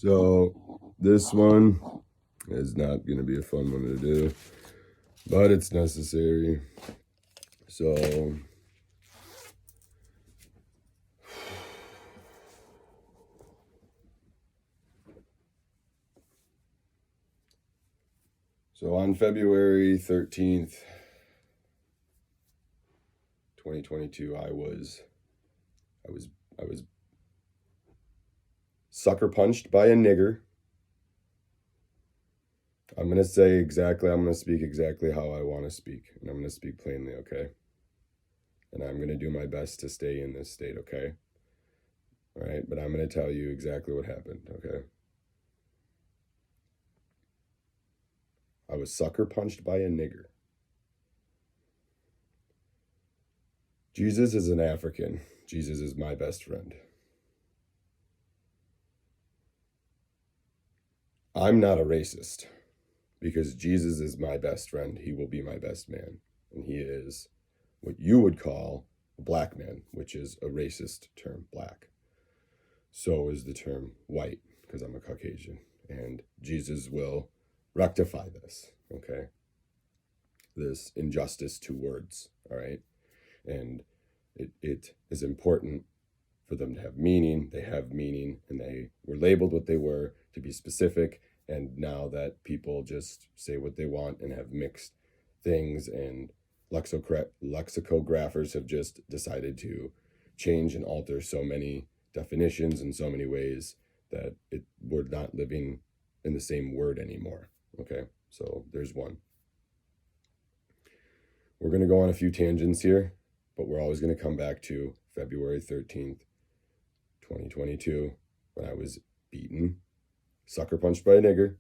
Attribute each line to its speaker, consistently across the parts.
Speaker 1: So this one is not going to be a fun one to do, but it's necessary. So on February 13th, 2022, I was sucker punched by a nigger. I'm going to speak exactly how I want to speak, and I'm going to speak plainly, okay? And I'm going to do my best to stay in this state, okay? All right, but I'm going to tell you exactly what happened, okay? I was sucker punched by a nigger. Jesus is an African. Jesus is my best friend. I'm not a racist because Jesus is my best friend. He will be my best man. And he is what you would call a black man, which is a racist term, black. So is the term white, because I'm a Caucasian. And Jesus will rectify this, okay? This injustice to words, all right? And it is important for them to have meaning. They have meaning, and they were labeled what they were to be specific. And now that people just say what they want and have mixed things, and lexicographers have just decided to change and alter so many definitions in so many ways that we're not living in the same word anymore. Okay, so there's one. We're going to go on a few tangents here, but we're always going to come back to February 13th, 2022, when I was beaten, sucker punched by a nigger.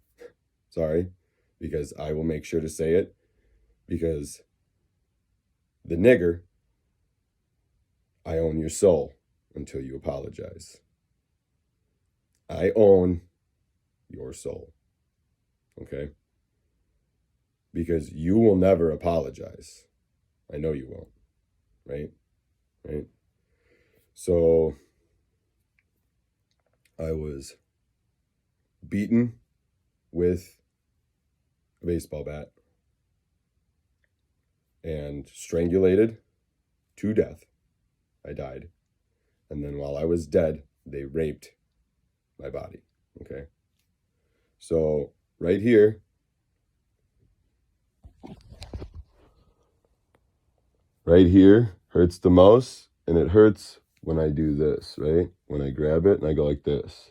Speaker 1: Sorry, because I will make sure to say it, because the nigger, I own your soul until you apologize. I own your soul, okay? Because you will never apologize. I know you won't, right? Right? So I was beaten with a baseball bat and strangulated to death. I died. And then while I was dead, they raped my body, okay? So right here, hurts the most, and it hurts when I do this, right? When I grab it and I go like this.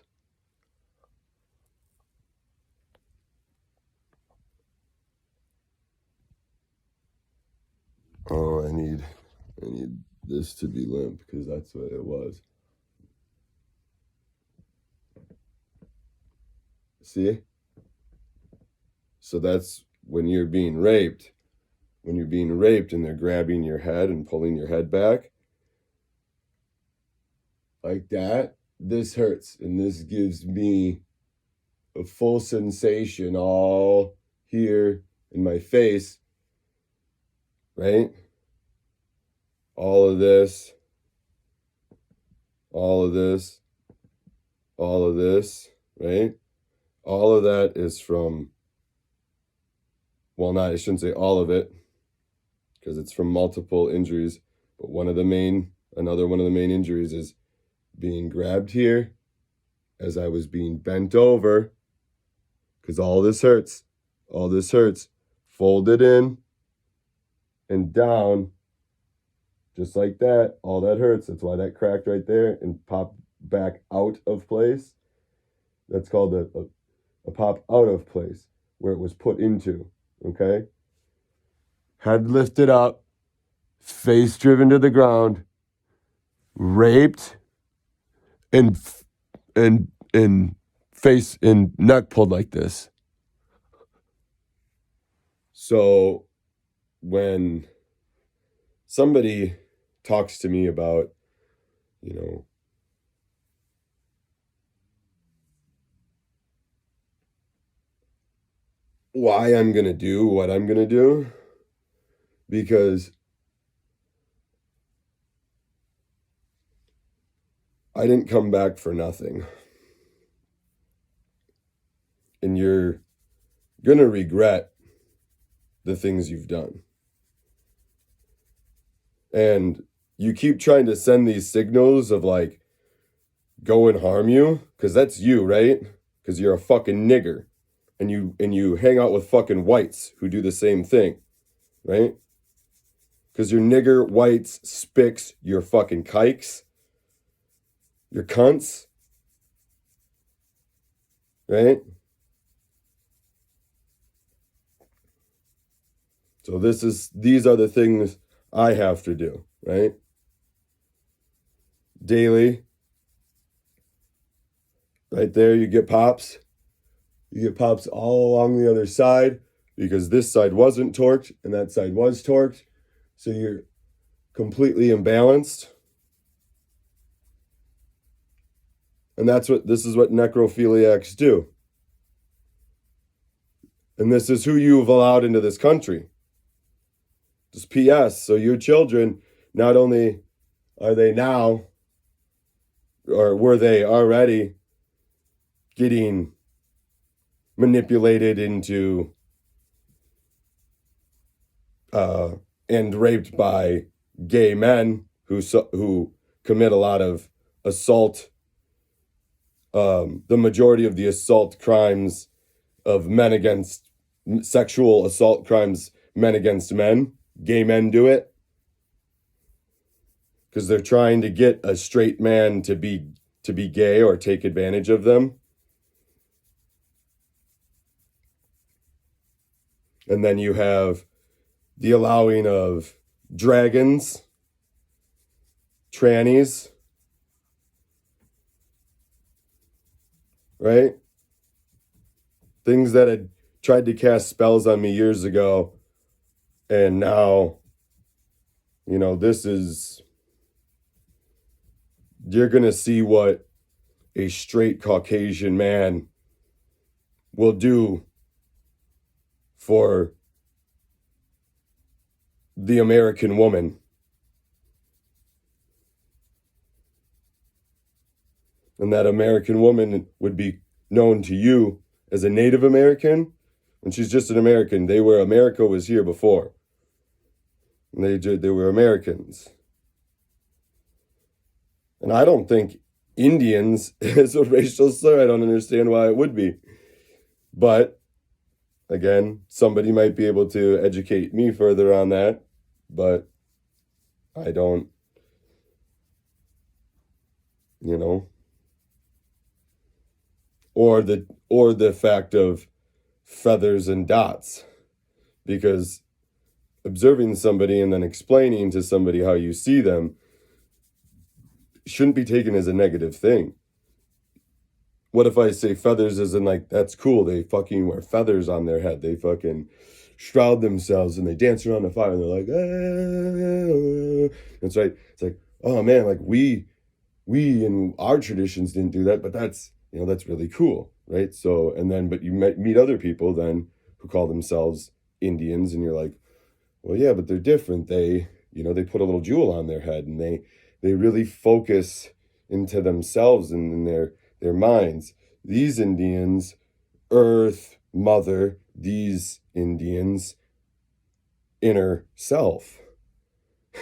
Speaker 1: Oh, I need this to be limp, because that's what it was. See? So that's when you're being raped. When you're being raped and they're grabbing your head and pulling your head back, like that, this hurts. And this gives me a full sensation all here in my face, right? All of this, all of this, all of this, right? All of that is from, well, not, I shouldn't say all of it, because it's from multiple injuries, but another one of the main injuries is being grabbed here as I was being bent over, because all this hurts, folded in and down, just like that. All that hurts. That's why that cracked right there and popped back out of place. That's called a pop out of place, where it was put into, okay? Head lifted up, face driven to the ground, raped, and face and neck pulled like this. So when somebody talks to me about, why I'm going to do what I'm going to do, because I didn't come back for nothing. And you're going to regret the things you've done. And you keep trying to send these signals of like, go and harm you, because that's you, right? Because you're a fucking nigger. And you hang out with fucking whites who do the same thing, right? Because you're nigger, whites, spicks, you're fucking kikes, you're cunts, right? So these are the things I have to do, right? Daily. Right there, you get pops. You get pops all along the other side because this side wasn't torqued and that side was torqued. So you're completely imbalanced. And this is what necrophiliacs do. And this is who you've allowed into this country. Just PS, so your children, not only are they now, or were they already getting manipulated into and raped by gay men who commit a lot of assault. The majority of the assault crimes of sexual assault crimes, men against men, gay men do it because they're trying to get a straight man to be gay or take advantage of them. And then you have the allowing of dragons, trannies, right? Things that had tried to cast spells on me years ago. And now, you're going to see what a straight Caucasian man will do for the American woman. And that American woman would be known to you as a Native American, and she's just an American. America was here before. And they were Americans. And I don't think Indians is a racial slur. I don't understand why it would be. But, again, somebody might be able to educate me further on that. But I don't, or the fact of feathers and dots. Because observing somebody and then explaining to somebody how you see them shouldn't be taken as a negative thing. What if I say feathers as in like, that's cool, they fucking wear feathers on their head, they fucking shroud themselves and they dance around the fire and they're like, ah. That's right. It's like, oh man, like we in our traditions didn't do that, but that's really cool, right? So, but you might meet other people then who call themselves Indians and you're like, well, yeah, but they're different. They put a little jewel on their head and they really focus into themselves and in their minds. These Indians, Earth, Mother, these Indians, inner self.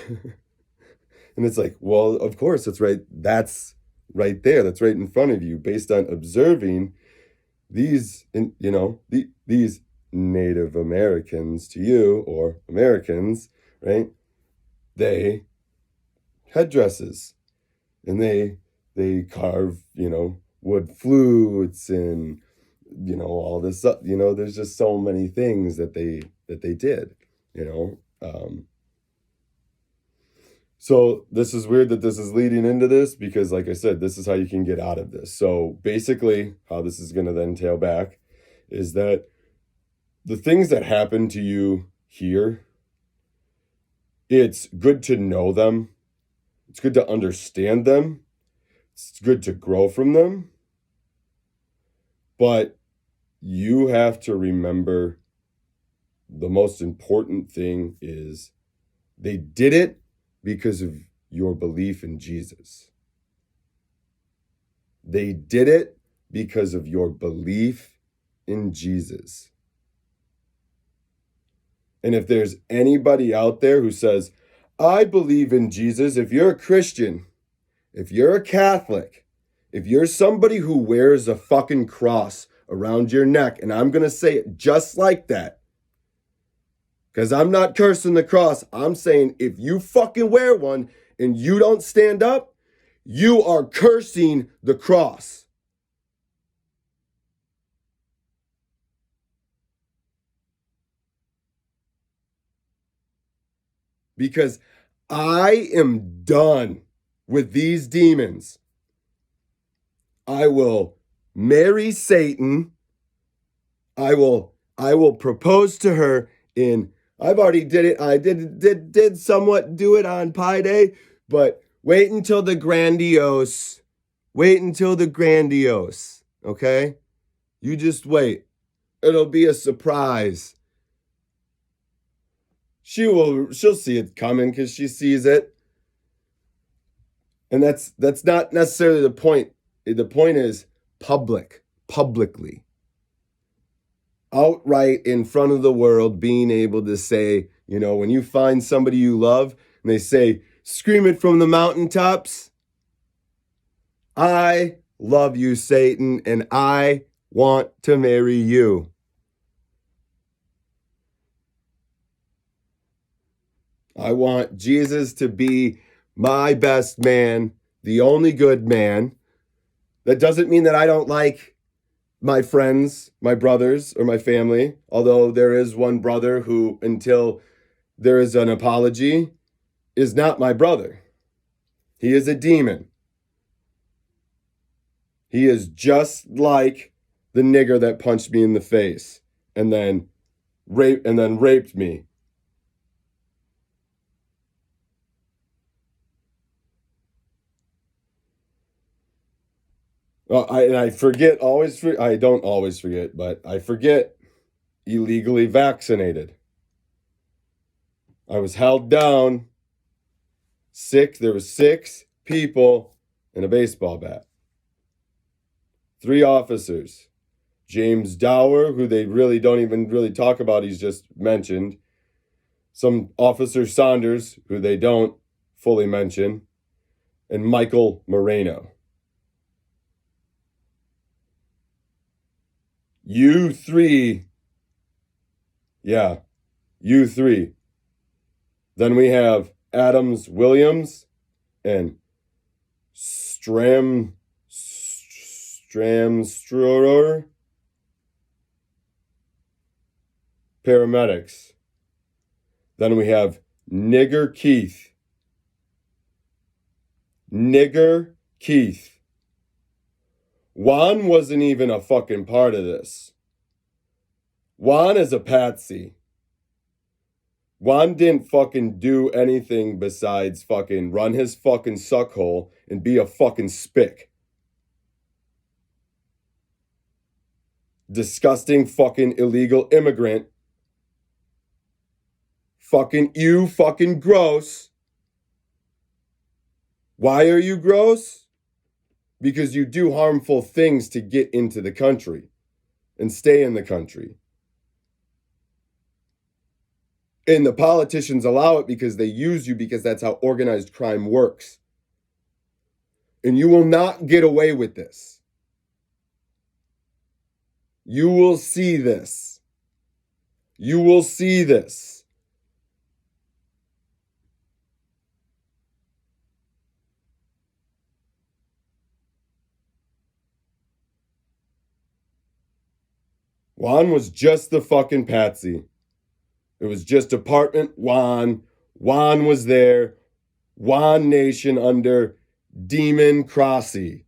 Speaker 1: And it's like, well, of course, that's right. That's right there. That's right in front of you based on observing these Native Americans to you, or Americans, right? They headdresses and they carve, wood flutes and, all this, there's just so many things that they did, So this is weird that this is leading into this because, like I said, this is how you can get out of this. So basically how this is going to then tail back is that the things that happen to you here, it's good to know them. It's good to understand them. It's good to grow from them. But you have to remember the most important thing is they did it because of your belief in Jesus. They did it because of your belief in Jesus. And if there's anybody out there who says, I believe in Jesus, if you're a Christian, if you're a Catholic, if you're somebody who wears a fucking cross around your neck, and I'm going to say it just like that, because I'm not cursing the cross. I'm saying if you fucking wear one and you don't stand up, you are cursing the cross. Because I am done with these demons. I will marry Satan. I will propose to her in, I've already did it. I did somewhat do it on Pi Day, but wait until the grandiose. Wait until the grandiose, okay? You just wait. It'll be a surprise. She'll see it coming because she sees it. And that's not necessarily the point. The point is publicly. Outright in front of the world, being able to say, you know, when you find somebody you love and they say, scream it from the mountaintops, I love you, Satan, and I want to marry you. I want Jesus to be my best man, the only good man. That doesn't mean that I don't like my friends, my brothers, or my family, although there is one brother who, until there is an apology, is not my brother. He is a demon. He is just like the nigger that punched me in the face and then raped me. I don't always forget, but I forget illegally vaccinated. I was held down, sick. There was 6 people and a baseball bat. 3 officers. James Dower, who they really don't even really talk about, he's just mentioned. Some Officer Saunders, who they don't fully mention. And Michael Moreno. You three. Then we have Adams Williams and Stramstroer. Paramedics. Then we have Nigger Keith. Juan wasn't even a fucking part of this. Juan is a patsy. Juan didn't fucking do anything besides fucking run his fucking suckhole and be a fucking spick. Disgusting fucking illegal immigrant. Fucking gross. Why are you gross? Because you do harmful things to get into the country and stay in the country. And the politicians allow it because they use you, because that's how organized crime works. And you will not get away with this. You will see this. You will see this. Juan was just the fucking patsy. It was just apartment Juan. Juan was there. Juan Nation under Demon Crossy.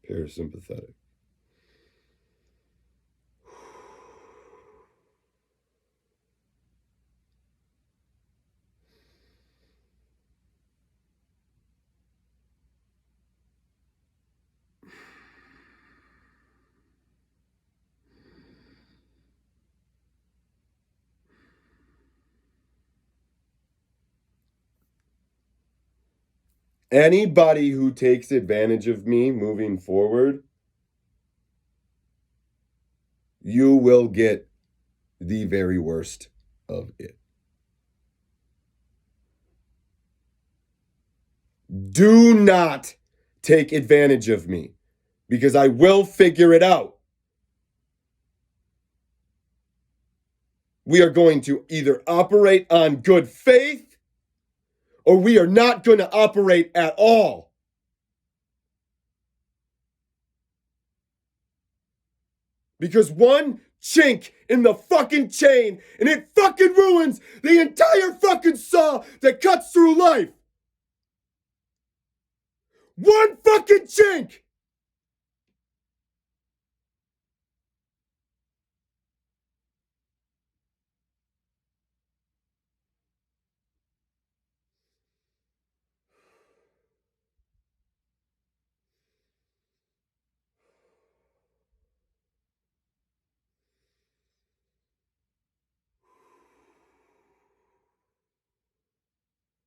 Speaker 1: Parasympathetic. Anybody who takes advantage of me moving forward, you will get the very worst of it. Do not take advantage of me, because I will figure it out. We are going to either operate on good faith, or we are not going to operate at all. Because one chink in the fucking chain, and it fucking ruins the entire fucking saw that cuts through life. One fucking chink.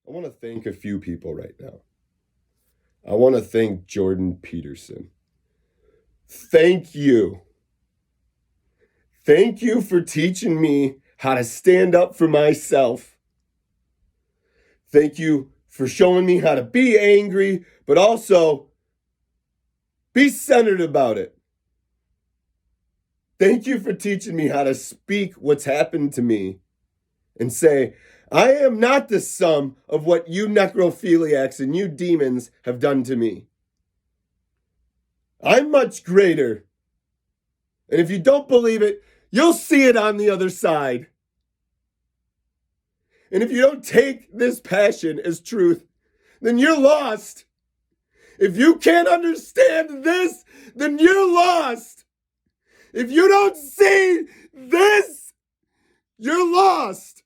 Speaker 1: I want to thank a few people right now. I want to thank Jordan Peterson. Thank you. Thank you for teaching me how to stand up for myself. Thank you for showing me how to be angry, but also be centered about it. Thank you for teaching me how to speak what's happened to me and say, I am not the sum of what you necrophiliacs and you demons have done to me. I'm much greater. And if you don't believe it, you'll see it on the other side. And if you don't take this passion as truth, then you're lost. If you can't understand this, then you're lost. If you don't see this, you're lost.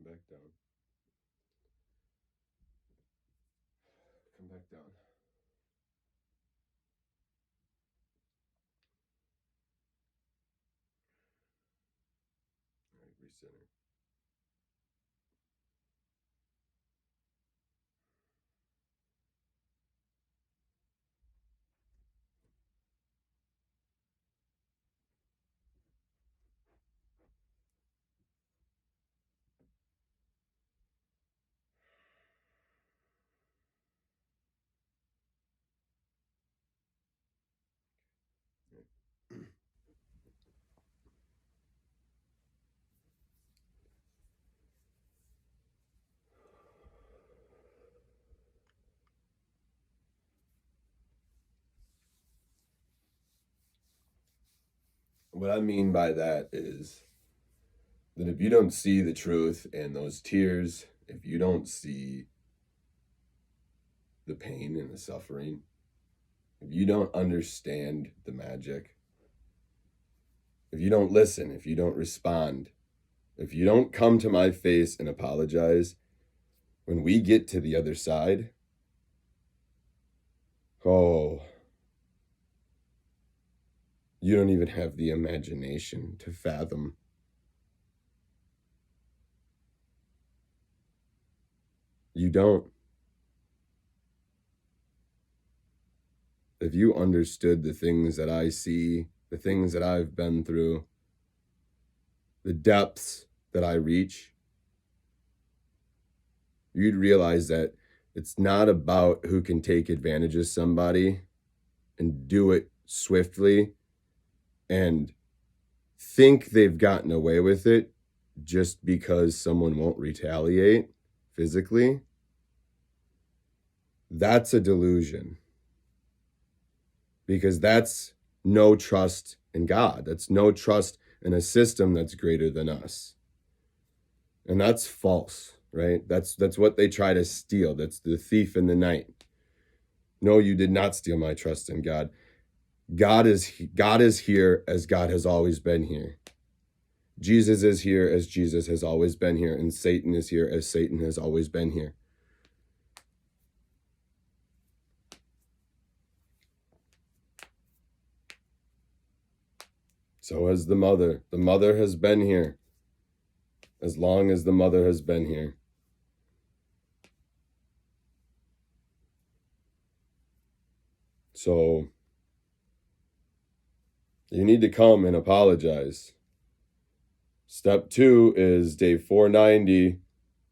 Speaker 1: Come back down. Come back down. All right, recenter. What I mean by that is that if you don't see the truth and those tears, if you don't see the pain and the suffering, if you don't understand the magic, if you don't listen, if you don't respond, if you don't come to my face and apologize, when we get to the other side, oh, you don't even have the imagination to fathom. You don't. If you understood the things that I see, the things that I've been through, the depths that I reach, you'd realize that it's not about who can take advantage of somebody and do it swiftly and think they've gotten away with it just because someone won't retaliate physically. That's a delusion. Because that's no trust in God. That's no trust in a system that's greater than us. And that's false, right? That's what they try to steal. That's the thief in the night. No, you did not steal my trust in God. God is here as God has always been here. Jesus is here as Jesus has always been here, and Satan is here as Satan has always been here. So has the mother. The mother has been here as long as the mother has been here. So you need to come and apologize. Step 2 is day 490.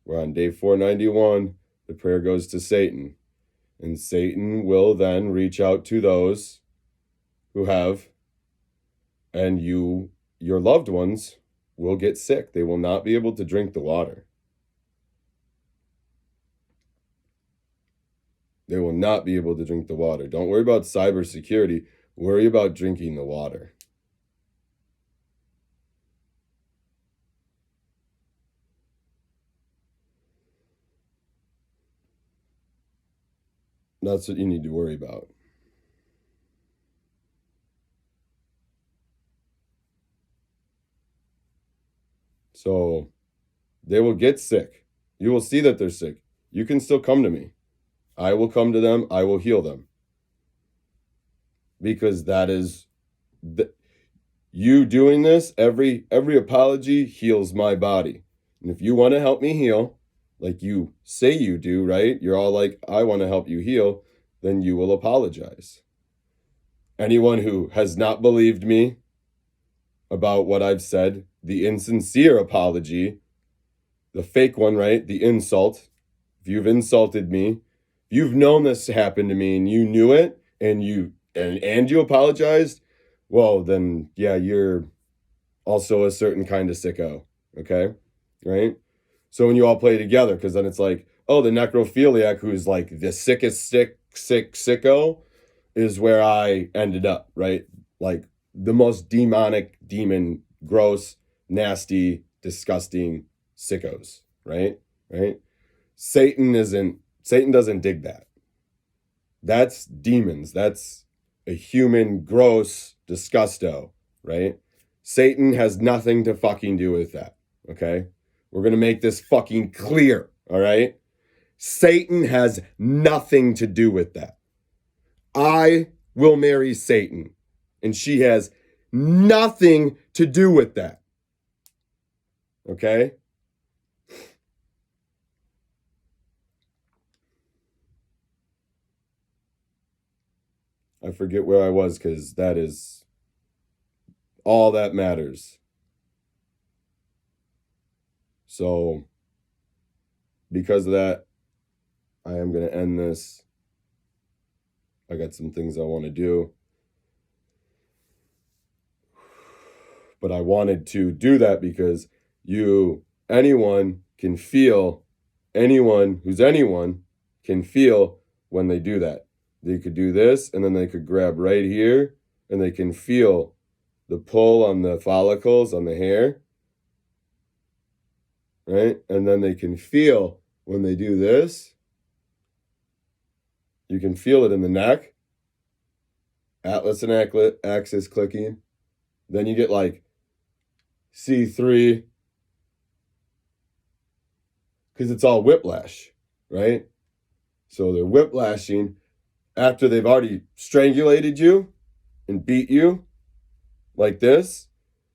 Speaker 1: We're on day 491. The prayer goes to Satan. And Satan will then reach out to those who have, and your loved ones will get sick. They will not be able to drink the water. They will not be able to drink the water. Don't worry about cybersecurity. Worry about drinking the water. That's what you need to worry about. So they will get sick. You will see that they're sick. You can still come to me. I will come to them. I will heal them. Because that is you doing this, every apology heals my body. And if you want to help me heal, like you say you do, right? You're all like, I want to help you heal, then you will apologize. Anyone who has not believed me about what I've said, the insincere apology, the fake one, right? The insult. If you've insulted me, if you've known this happened to me and you knew it and you apologized, well, then, yeah, you're also a certain kind of sicko, okay? Right? So when you all play together, because then it's like, oh, the necrophiliac who's like the sickest sicko is where I ended up, right? Like the most demonic, gross, nasty, disgusting sickos, right? Right? Satan doesn't dig that. That's demons. That's a human, gross, disgusto, right? Satan has nothing to fucking do with that, okay? We're going to make this fucking clear, all right? Satan has nothing to do with that. I will marry Satan, and she has nothing to do with that, okay? I forget where I was because that is all that matters. So, because of that, I am going to end this. I got some things I want to do. But I wanted to do that because anyone can feel when they do that. They could do this, and then they could grab right here, and they can feel the pull on the follicles on the hair, right? And then they can feel when they do this. You can feel it in the neck, atlas and axis clicking. Then you get like C3, because it's all whiplash, right? So they're whiplashing after they've already strangulated you and beat you like this.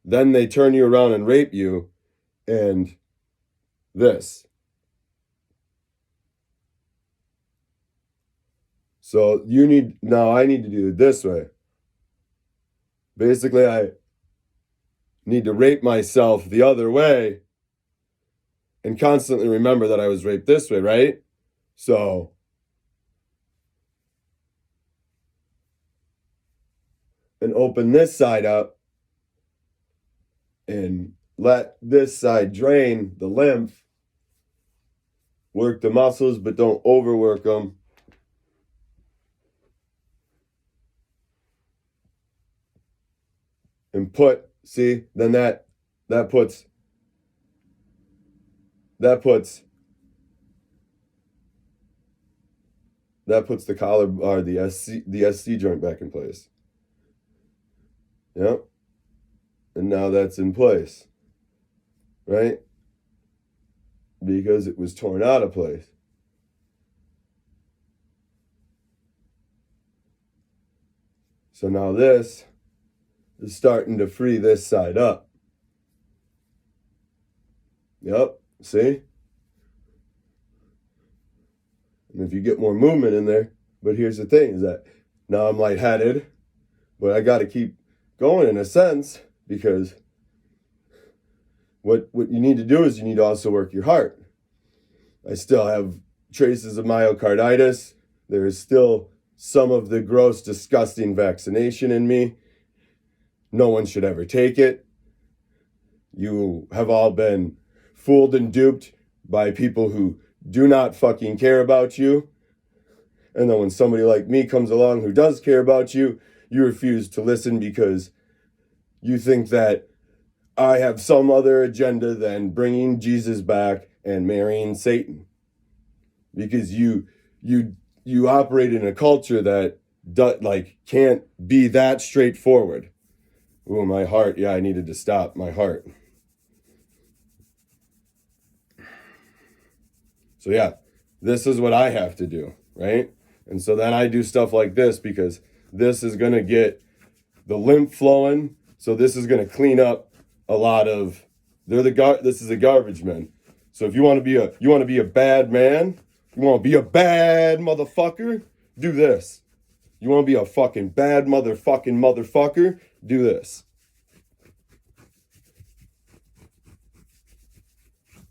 Speaker 1: Then they turn you around and rape you, and this. So I need to do it this way. Basically, I need to rape myself the other way and constantly remember that I was raped this way, right? So and open this side up and let this side drain the lymph. Work the muscles, but don't overwork them. and then that puts the collar or the SC joint back in place. Yep. And now that's in place. Right? Because it was torn out of place. So now this is starting to free this side up. Yep, see? And if you get more movement in there, but here's the thing is that now I'm lightheaded, but I got to keep going in a sense because what you need to do is you need to also work your heart. I still have traces of myocarditis. There is still some of the gross, disgusting vaccination in me. No one should ever take it. You have all been fooled and duped by people who do not fucking care about you. And then when somebody like me comes along who does care about you, you refuse to listen because you think that I have some other agenda than bringing Jesus back and marrying Satan. Because you operate in a culture that can't be that straightforward. Ooh, my heart. Yeah, I needed to stop my heart. So yeah, this is what I have to do, right? And so then I do stuff like this because this is going to get the lymph flowing. So this is going to clean up a lot of, this is a garbage man. So if you want to be a bad man, you want to be a bad motherfucker, do this. You want to be a fucking bad motherfucker, do this.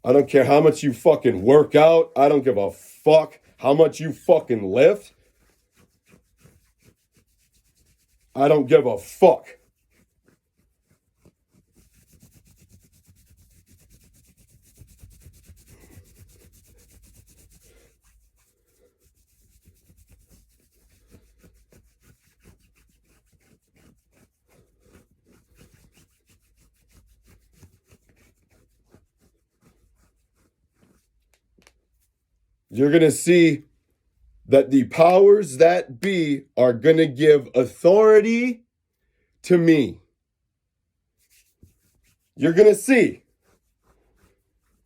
Speaker 1: I don't care how much you fucking work out. I don't give a fuck how much you fucking lift. I don't give a fuck. You're going to see that the powers that be are going to give authority to me. You're going to see.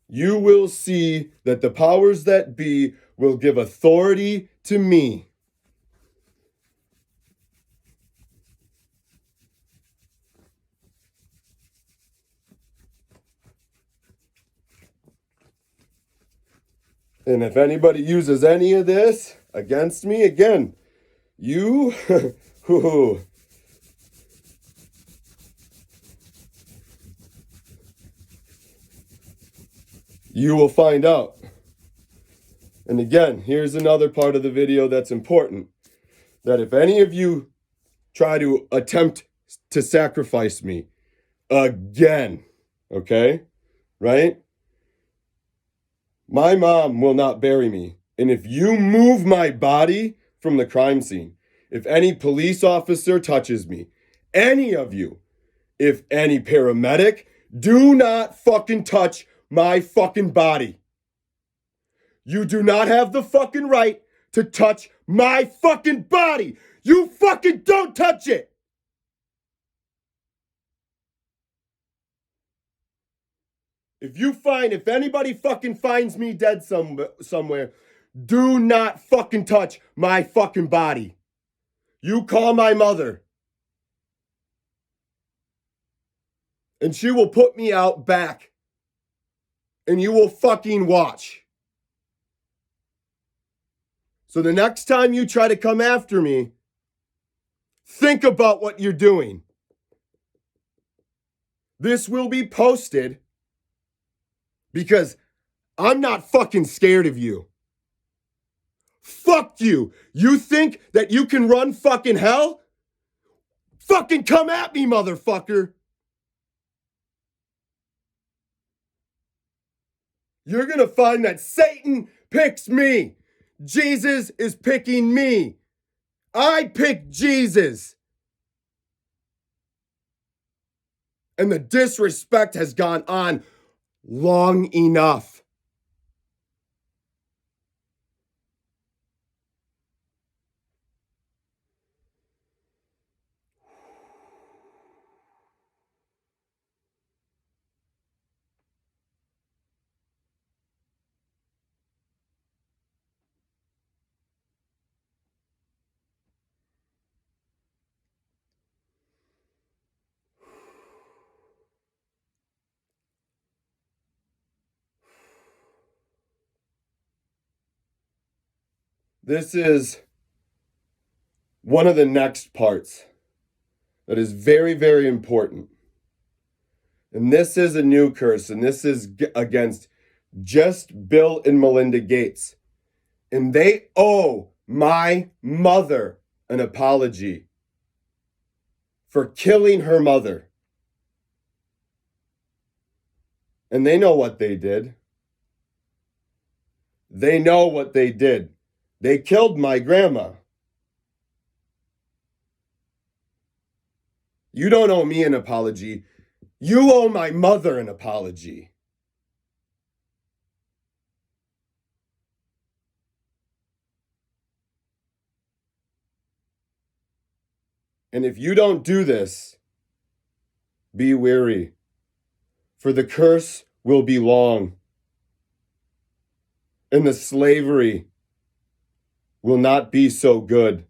Speaker 1: You will see that the powers that be will give authority to me. And if anybody uses any of this against me, again, you, you will find out. And again, here's another part of the video that's important. That if any of you try to attempt to sacrifice me again, okay, right? My mom will not bury me. And if you move my body from the crime scene, if any police officer touches me, any of you, if any paramedic, do not fucking touch my fucking body. You do not have the fucking right to touch my fucking body. You fucking don't touch it. If anybody fucking finds me dead somewhere, do not fucking touch my fucking body. You call my mother. And she will put me out back. And you will fucking watch. So the next time you try to come after me, think about what you're doing. This will be posted because I'm not fucking scared of you. Fuck you. You think that you can run fucking hell? Fucking come at me, motherfucker. You're gonna find that Satan picks me. Jesus is picking me. I pick Jesus. And the disrespect has gone on long enough. This is one of the next parts that is very, very important. And this is a new curse, and this is against just Bill and Melinda Gates. And they owe my mother an apology for killing her mother. And they know what they did. They know what they did. They killed my grandma. You don't owe me an apology. You owe my mother an apology. And if you don't do this, be weary, for the curse will be long, and the slavery will not be so good.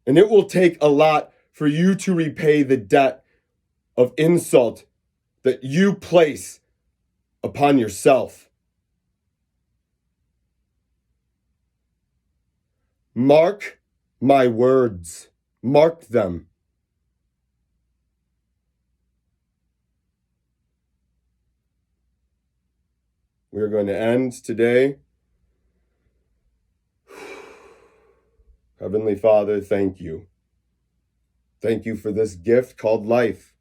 Speaker 1: And it will take a lot for you to repay the debt of insult that you place upon yourself. Mark my words. Mark them. We are going to end today. Heavenly Father, thank you. Thank you for this gift called life.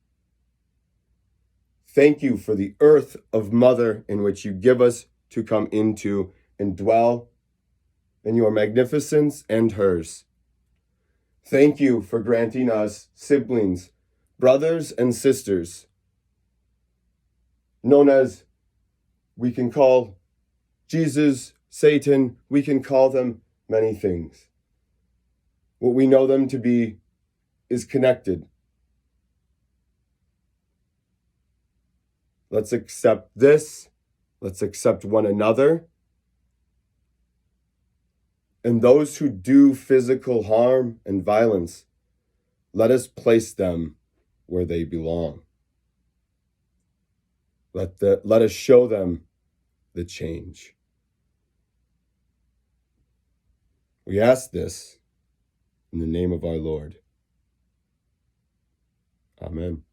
Speaker 1: Thank you for the earth of Mother in which you give us to come into and dwell in your magnificence and hers. Thank you for granting us siblings, brothers and sisters, known as we can call Jesus, Satan, we can call them many things. What we know them to be is connected. Let's accept this. Let's accept one another. And those who do physical harm and violence, let us place them where they belong. Let us show them the change. We ask this in the name of our Lord. Amen.